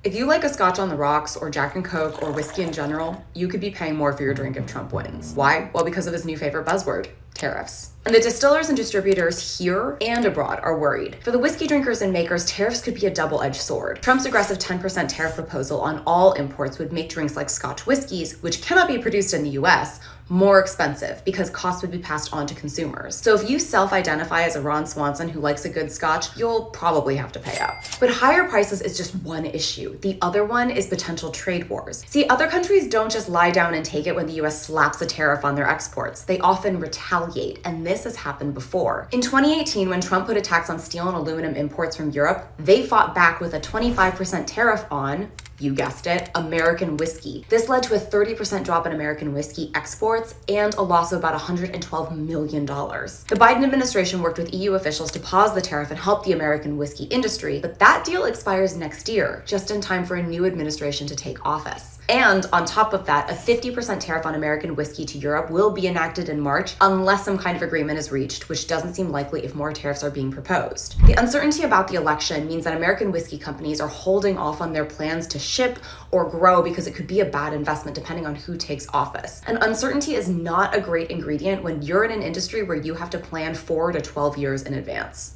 If you like a Scotch on the rocks or Jack and Coke or whiskey in general, you could be paying more for your drink if Trump wins. Why? Well, because of his new favorite buzzword, tariffs. And the distillers and distributors here and abroad are worried. For the whiskey drinkers and makers, tariffs could be a double-edged sword. Trump's aggressive 10% tariff proposal on all imports would make drinks like Scotch whiskeys, which cannot be produced in the US, more expensive because costs would be passed on to consumers. So if you self-identify as a Ron Swanson who likes a good Scotch, you'll probably have to pay up. But higher prices is just one issue. The other one is potential trade wars. See, other countries don't just lie down and take it when the US slaps a tariff on their exports. They often retaliate, and this has happened before. In 2018, when Trump put a tax on steel and aluminum imports from Europe, they fought back with a 25% tariff on, you guessed it, American whiskey. This led to a 30% drop in American whiskey exports and a loss of about $112 million. The Biden administration worked with EU officials to pause the tariff and help the American whiskey industry, but that deal expires next year, just in time for a new administration to take office. And on top of that, a 50% tariff on American whiskey to Europe will be enacted in March unless some kind of agreement is reached, which doesn't seem likely if more tariffs are being proposed. The uncertainty about the election means that American whiskey companies are holding off on their plans to ship or grow because it could be a bad investment depending on who takes office. And uncertainty is not a great ingredient when you're in an industry where you have to plan 4 to 12 years in advance.